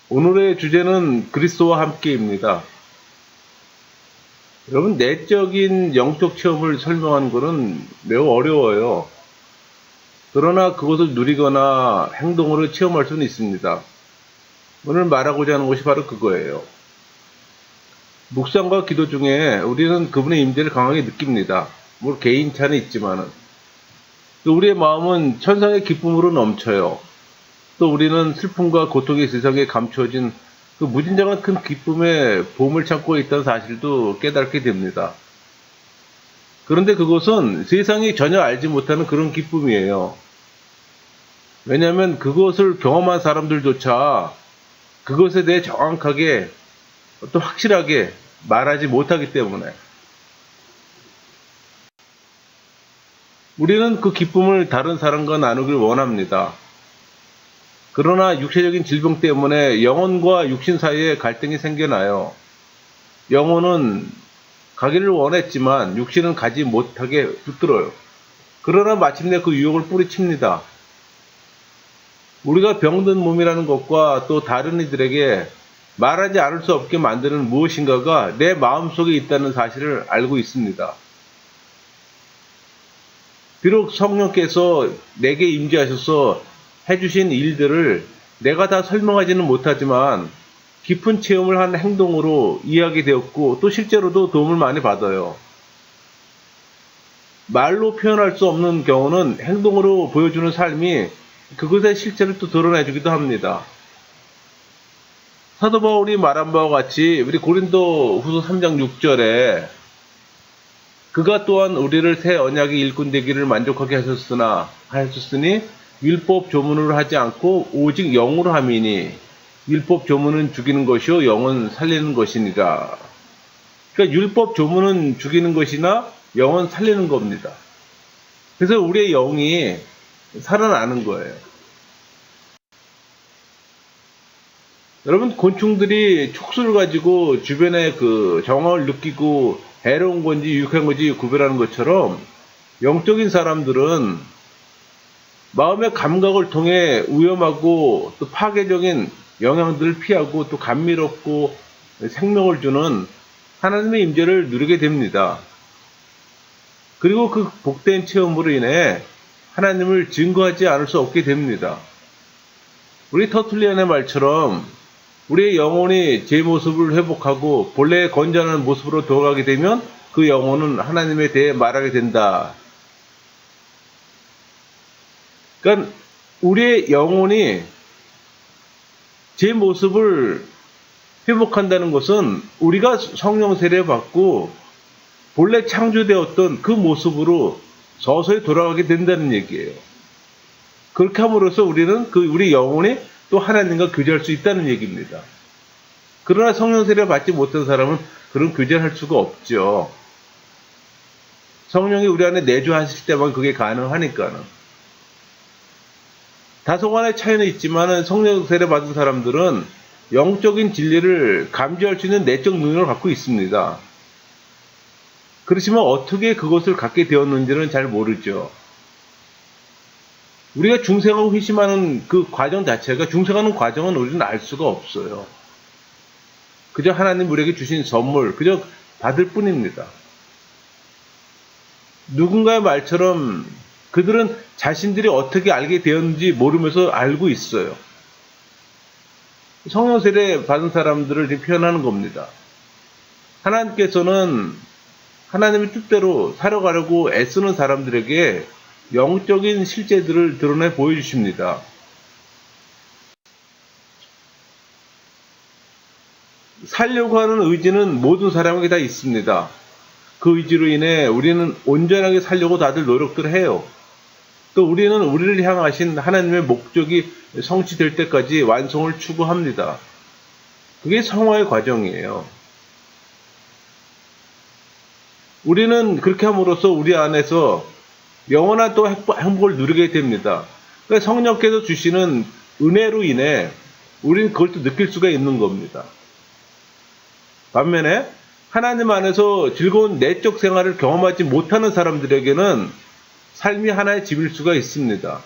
오늘의 주제는 그리스도와 함께입니다. 여러분, 내적인 영적 체험을 설명하는 것은 매우 어려워요. 그러나 그것을 누리거나 행동으로 체험할 수는 있습니다. 오늘 말하고자 하는 것이 바로 그거예요. 묵상과 기도 중에 우리는 그분의 임재를 강하게 느낍니다. 물론 개인차는 있지만은. 또 우리의 마음은 천상의 기쁨으로 넘쳐요. 또 우리는 슬픔과 고통의 세상에 감추어진 그 무진장한 큰 기쁨의 보물 창고에 있다는 사실도 깨닫게 됩니다. 그런데 그것은 세상이 전혀 알지 못하는 그런 기쁨이에요. 왜냐하면 그것을 경험한 사람들조차 그것에 대해 정확하게 또 확실하게 말하지 못하기 때문에 우리는 그 기쁨을 다른 사람과 나누길 원합니다. 그러나 육체적인 질병 때문에 영혼과 육신 사이에 갈등이 생겨나요. 영혼은 가기를 원했지만 육신은 가지 못하게 붙들어요. 그러나 마침내 그 유혹을 뿌리칩니다. 우리가 병든 몸이라는 것과 또 다른 이들에게 말하지 않을 수 없게 만드는 무엇인가가 내 마음속에 있다는 사실을 알고 있습니다. 비록 성령께서 내게 임재하셔서 해주신 일들을 내가 다 설명하지는 못하지만 깊은 체험을 한 행동으로 이해하게 되었고 또 실제로도 도움을 많이 받아요. 말로 표현할 수 없는 경우는 행동으로 보여주는 삶이 그것의 실체를 또 드러내주기도 합니다. 사도 바울이 말한 바와 같이 우리 고린도 후서 3장 6절에 그가 또한 우리를 새 언약의 일꾼 되기를 만족하게 하셨으니 율법 조문으로 하지 않고 오직 영으로 함이니 율법 조문은 죽이는 것이요 영은 살리는 것이니라. 그러니까 율법 조문은 죽이는 것이나 영은 살리는 겁니다. 그래서 우리의 영이 살아나는 거예요. 여러분, 곤충들이 촉수를 가지고 주변의 그 정황을 느끼고 해로운 건지 유익한 건지 구별하는 것처럼 영적인 사람들은 마음의 감각을 통해 위험하고 또 파괴적인 영향들을 피하고 또 감미롭고 생명을 주는 하나님의 임재를 누리게 됩니다. 그리고 그 복된 체험으로 인해 하나님을 증거하지 않을 수 없게 됩니다. 우리 터툴리안의 말처럼 우리의 영혼이 제 모습을 회복하고 본래의 건전한 모습으로 돌아가게 되면 그 영혼은 하나님에 대해 말하게 된다. 그러니까 우리의 영혼이 제 모습을 회복한다는 것은 우리가 성령 세례 받고 본래 창조되었던 그 모습으로 서서히 돌아가게 된다는 얘기예요. 그렇게 함으로써 우리는 우리 영혼이 또 하나님과 교제할 수 있다는 얘기입니다. 그러나 성령 세례 받지 못한 사람은 그런 교제를 할 수가 없죠. 성령이 우리 안에 내주하실 때만 그게 가능하니까는. 다소간의 차이는 있지만 성령 세례 받은 사람들은 영적인 진리를 감지할 수 있는 내적 능력을 갖고 있습니다. 그렇지만 어떻게 그것을 갖게 되었는지는 잘 모르죠. 우리가 중생하고 회심하는 그 과정 자체가 중생하는 과정은 우리는 알 수가 없어요. 그저 하나님 우리에게 주신 선물, 그저 받을 뿐입니다. 누군가의 말처럼 그들은 자신들이 어떻게 알게 되었는지 모르면서 알고 있어요. 성령 세례 받은 사람들을 지금 표현하는 겁니다. 하나님께서는 하나님의 뜻대로 살아가려고 애쓰는 사람들에게 영적인 실제들을 드러내 보여주십니다. 살려고 하는 의지는 모든 사람에게 다 있습니다. 그 의지로 인해 우리는 온전하게 살려고 다들 노력들을 해요. 또 우리는 우리를 향하신 하나님의 목적이 성취될 때까지 완성을 추구합니다. 그게 성화의 과정이에요. 우리는 그렇게 함으로써 우리 안에서 영원한 또 행복을 누리게 됩니다. 그러니까 성령께서 주시는 은혜로 인해 우리는 그걸 또 느낄 수가 있는 겁니다. 반면에 하나님 안에서 즐거운 내적 생활을 경험하지 못하는 사람들에게는 삶이 하나의 집일 수가 있습니다.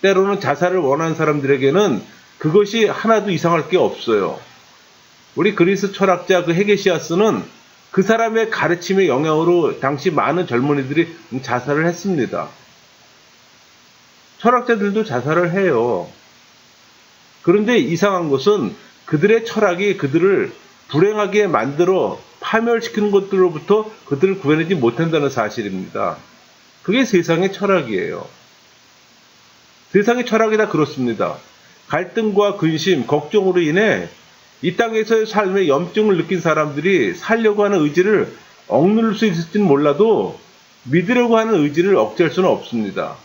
때로는 자살을 원하는 사람들에게는 그것이 하나도 이상할 게 없어요. 우리 그리스 철학자 그 헤게시아스는 그 사람의 가르침의 영향으로 당시 많은 젊은이들이 자살을 했습니다. 철학자들도 자살을 해요. 그런데 이상한 것은 그들의 철학이 그들을 불행하게 만들어 파멸시키는 것들로부터 그들을 구해내지 못한다는 사실입니다. 그게 세상의 철학이에요. 세상의 철학이 다 그렇습니다. 갈등과 근심, 걱정으로 인해 이 땅에서의 삶에 염증을 느낀 사람들이 살려고 하는 의지를 억누를 수 있을지는 몰라도 믿으려고 하는 의지를 억제할 수는 없습니다.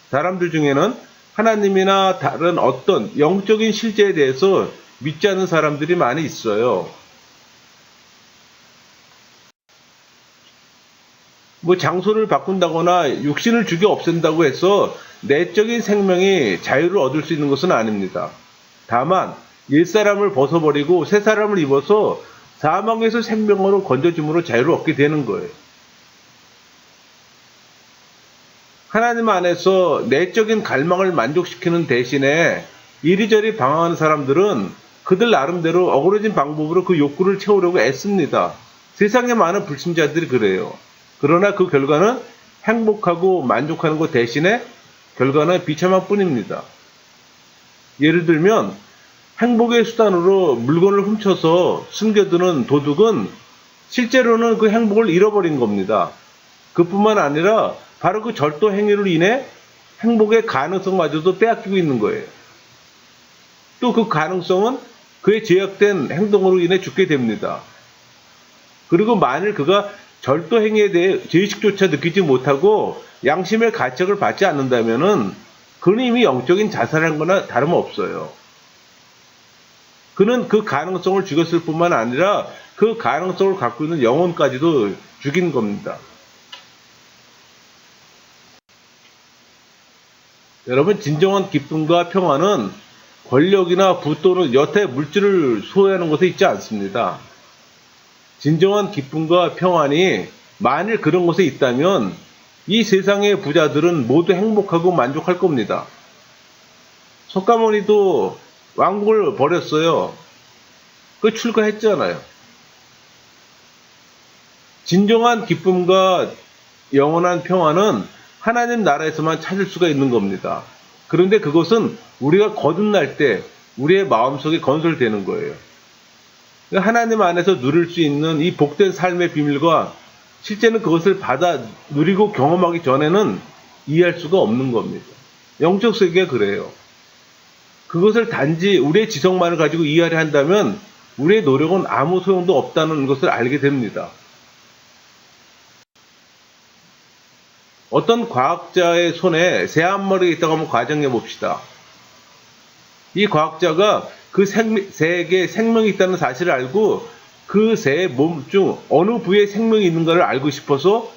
사람들 중에는 하나님이나 다른 어떤 영적인 실제에 대해서 믿지 않는 사람들이 많이 있어요. 장소를 바꾼다거나 육신을 죽여 없앤다고 해서 내적인 생명이 자유를 얻을 수 있는 것은 아닙니다. 다만 옛사람을 벗어버리고 새 사람을 입어서 사망에서 생명으로 건져줌으로 자유를 얻게 되는 거예요. 하나님 안에서 내적인 갈망을 만족시키는 대신에 이리저리 방황하는 사람들은 그들 나름대로 어그러진 방법으로 그 욕구를 채우려고 애씁니다. 세상에 많은 불신자들이 그래요. 그러나 그 결과는 행복하고 만족하는 것 대신에 결과는 비참한 뿐입니다. 예를 들면 행복의 수단으로 물건을 훔쳐서 숨겨두는 도둑은 실제로는 그 행복을 잃어버린 겁니다. 그뿐만 아니라 바로 그 절도 행위로 인해 행복의 가능성마저도 빼앗기고 있는 거예요. 또 그 가능성은 그의 제약된 행동으로 인해 죽게 됩니다. 그리고 만일 그가 절도 행위에 대해 죄의식조차 느끼지 못하고 양심의 가책을 받지 않는다면은 그는 이미 영적인 자살한 거나 다름없어요. 그는 그 가능성을 죽였을 뿐만 아니라 그 가능성을 갖고 있는 영혼까지도 죽인 겁니다. 여러분, 진정한 기쁨과 평화는 권력이나 부 또는 여태 물질을 소유하는 것에 있지 않습니다. 진정한 기쁨과 평안이 만일 그런 곳에 있다면 이 세상의 부자들은 모두 행복하고 만족할 겁니다. 석가모니도 왕국을 버렸어요. 그 출가했잖아요. 진정한 기쁨과 영원한 평안은 하나님 나라에서만 찾을 수가 있는 겁니다. 그런데 그것은 우리가 거듭날 때 우리의 마음속에 건설되는 거예요. 하나님 안에서 누릴 수 있는 이 복된 삶의 비밀과 실제는 그것을 받아 누리고 경험하기 전에는 이해할 수가 없는 겁니다. 영적 세계가 그래요. 그것을 단지 우리의 지성만을 가지고 이해하려 한다면 우리의 노력은 아무 소용도 없다는 것을 알게 됩니다. 어떤 과학자의 손에 새 한 마리가 있다고 한번 가정해 봅시다. 이 과학자가 그 새에게 생명이 있다는 사실을 알고 그 새의 몸 중 어느 부위에 생명이 있는가를 알고 싶어서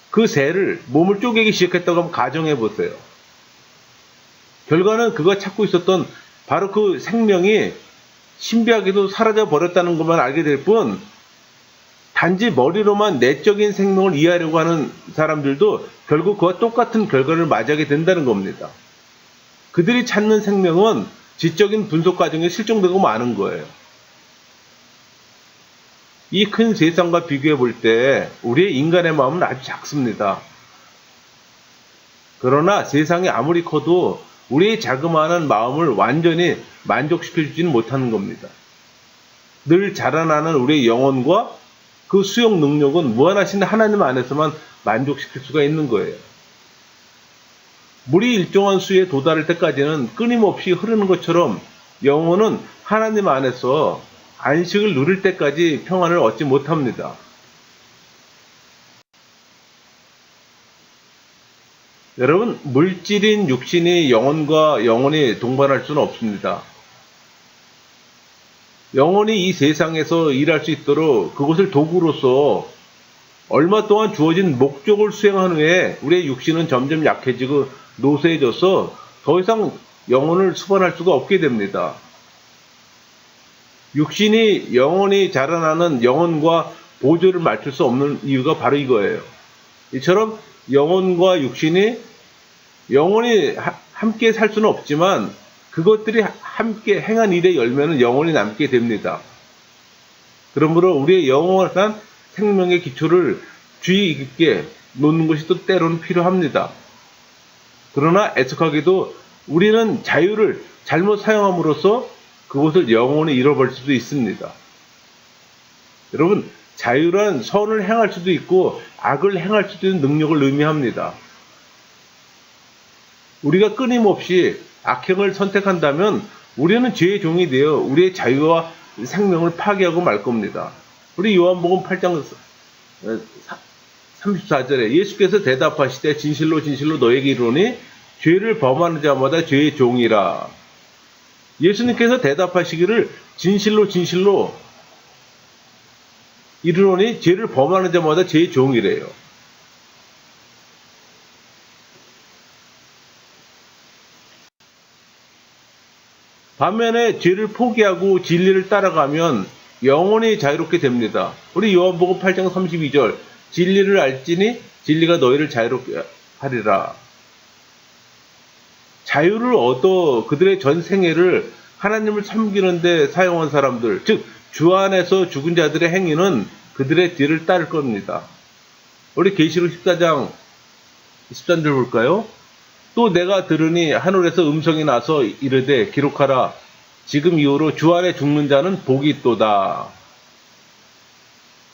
그 새를 몸을 쪼개기 시작했다고 한번 가정해 보세요. 결과는 그가 찾고 있었던 바로 그 생명이 신비하게도 사라져 버렸다는 것만 알게 될 뿐, 단지 머리로만 내적인 생명을 이해하려고 하는 사람들도 결국 그와 똑같은 결과를 맞이하게 된다는 겁니다. 그들이 찾는 생명은 지적인 분석 과정에 실종되고 마는 거예요. 이 큰 세상과 비교해 볼 때 우리의 인간의 마음은 아주 작습니다. 그러나 세상이 아무리 커도 우리의 자그마한 마음을 완전히 만족시켜주지는 못하는 겁니다. 늘 자라나는 우리의 영혼과 그 수용 능력은 무한하신 하나님 안에서만 만족시킬 수가 있는 거예요. 물이 일정한 수에 도달할 때까지는 끊임없이 흐르는 것처럼 영혼은 하나님 안에서 안식을 누릴 때까지 평안을 얻지 못합니다. 여러분, 물질인 육신이 영혼과 영혼이 동반할 수는 없습니다. 영혼이 이 세상에서 일할 수 있도록 그것을 도구로서 얼마 동안 주어진 목적을 수행한 후에 우리의 육신은 점점 약해지고 노쇠해져서 더 이상 영혼을 수반할 수가 없게 됩니다. 육신이 영혼이 자라나는 영혼과 보조를 맞출 수 없는 이유가 바로 이거예요. 이처럼 영혼과 육신이 영혼이 함께 살 수는 없지만 그것들이 함께 행한 일의 열매는 영원히 남게 됩니다. 그러므로 우리의 영원한 생명의 기초를 주의 깊게 놓는 것이 또 때로는 필요합니다. 그러나 애석하게도 우리는 자유를 잘못 사용함으로써 그것을 영원히 잃어버릴 수도 있습니다. 여러분, 자유란 선을 행할 수도 있고 악을 행할 수도 있는 능력을 의미합니다. 우리가 끊임없이 악행을 선택한다면 우리는 죄의 종이 되어 우리의 자유와 생명을 파괴하고 말 겁니다. 우리 요한복음 8장 34절에 예수께서 대답하시되 진실로 진실로 너에게 이르노니 죄를 범하는 자마다 죄의 종이라. 예수님께서 대답하시기를 진실로 진실로 이르노니 죄를 범하는 자마다 죄의 종이래요. 반면에 죄를 포기하고 진리를 따라가면 영원히 자유롭게 됩니다. 우리 요한복음 8장 32절 진리를 알지니 진리가 너희를 자유롭게 하리라. 자유를 얻어 그들의 전 생애를 하나님을 섬기는 데 사용한 사람들, 즉 주 안에서 죽은 자들의 행위는 그들의 뒤를 따를 겁니다. 우리 계시록 14장 13절 볼까요? 또 내가 들으니 하늘에서 음성이 나서 이르되 기록하라. 지금 이후로 주 안에 죽는 자는 복이 있도다.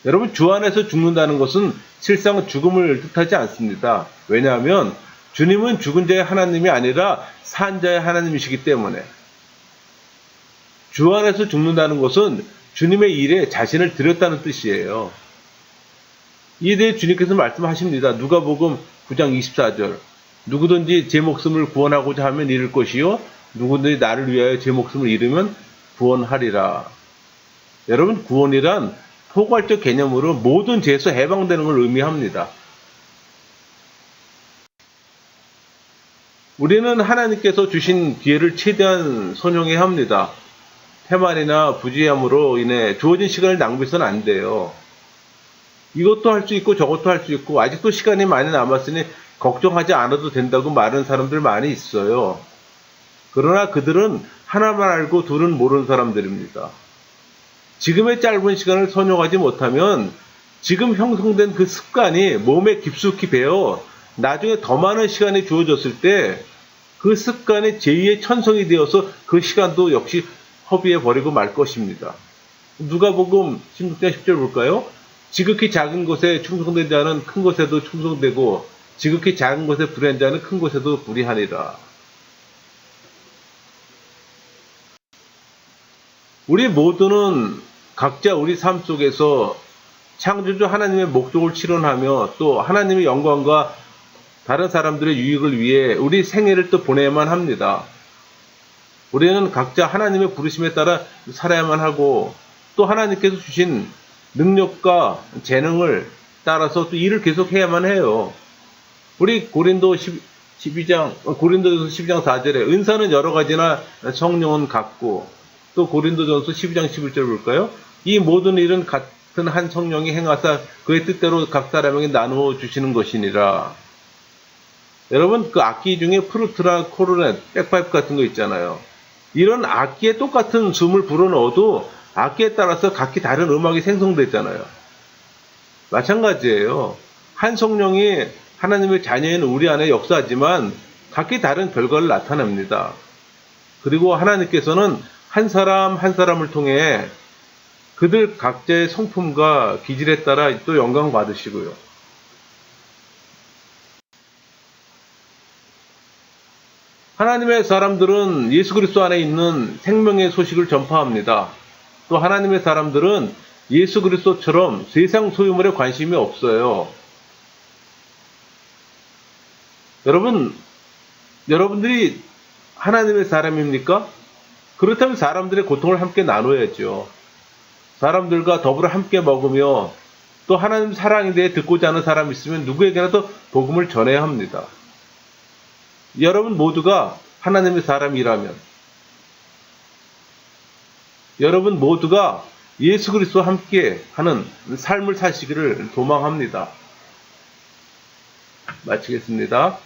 여러분, 주 안에서 죽는다는 것은 실상 죽음을 뜻하지 않습니다. 왜냐하면 주님은 죽은 자의 하나님이 아니라 산 자의 하나님이시기 때문에. 주 안에서 죽는다는 것은 주님의 일에 자신을 드렸다는 뜻이에요. 이에 대해 주님께서 말씀하십니다. 누가복음 9장 24절 누구든지 제 목숨을 구원하고자 하면 잃을 것이요 누구든지 나를 위하여 제 목숨을 잃으면 구원하리라. 여러분, 구원이란 포괄적 개념으로 모든 죄에서 해방되는 걸 의미합니다. 우리는 하나님께서 주신 기회를 최대한 선용해야 합니다. 태만이나 부지함으로 인해 주어진 시간을 낭비해서는 안 돼요. 이것도 할 수 있고 저것도 할 수 있고 아직도 시간이 많이 남았으니 걱정하지 않아도 된다고 말하는 사람들 많이 있어요. 그러나 그들은 하나만 알고 둘은 모르는 사람들입니다. 지금의 짧은 시간을 선용하지 못하면 지금 형성된 그 습관이 몸에 깊숙이 배어 나중에 더 많은 시간이 주어졌을 때 그 습관이 제2의 천성이 되어서 그 시간도 역시 허비해버리고 말 것입니다. 누가복음 16장 10절 볼까요? 지극히 작은 것에 충성된 자는 큰 것에도 충성되고 지극히 작은 것에 불의한 자는 큰 것에도 불의하니라. 우리 모두는 각자 우리 삶 속에서 창조주 하나님의 목적을 실현하며 또 하나님의 영광과 다른 사람들의 유익을 위해 우리 생애를 또 보내야만 합니다. 우리는 각자 하나님의 부르심에 따라 살아야만 하고 또 하나님께서 주신 능력과 재능을 따라서 또 일을 계속 해야만 해요. 우리 고린도서 12장 4절에 은사는 여러 가지나 성령은 같고 또 고린도전서 12장 11절 볼까요? 이 모든 일은 같은 한 성령이 행하사 그의 뜻대로 각 사람에게 나누어 주시는 것이니라. 여러분, 그 악기 중에 프루트나 코르넷, 백파이프 같은 거 있잖아요. 이런 악기에 똑같은 숨을 불어넣어도 악기에 따라서 각기 다른 음악이 생성되잖아요. 마찬가지예요. 한 성령이 하나님의 자녀인 우리 안에 역사하지만 각기 다른 결과를 나타냅니다. 그리고 하나님께서는 한 사람 한 사람을 통해 그들 각자의 성품과 기질에 따라 또 영광 받으시고요. 하나님의 사람들은 예수 그리스도 안에 있는 생명의 소식을 전파합니다. 또 하나님의 사람들은 예수 그리스도처럼 세상 소유물에 관심이 없어요. 여러분들이 하나님의 사람입니까? 그렇다면 사람들의 고통을 함께 나눠야죠. 사람들과 더불어 함께 먹으며 또 하나님 사랑에 대해 듣고자 하는 사람이 있으면 누구에게라도 복음을 전해야 합니다. 여러분 모두가 하나님의 사람이라면 여러분 모두가 예수 그리스도와 함께 하는 삶을 사시기를 소망합니다. 마치겠습니다.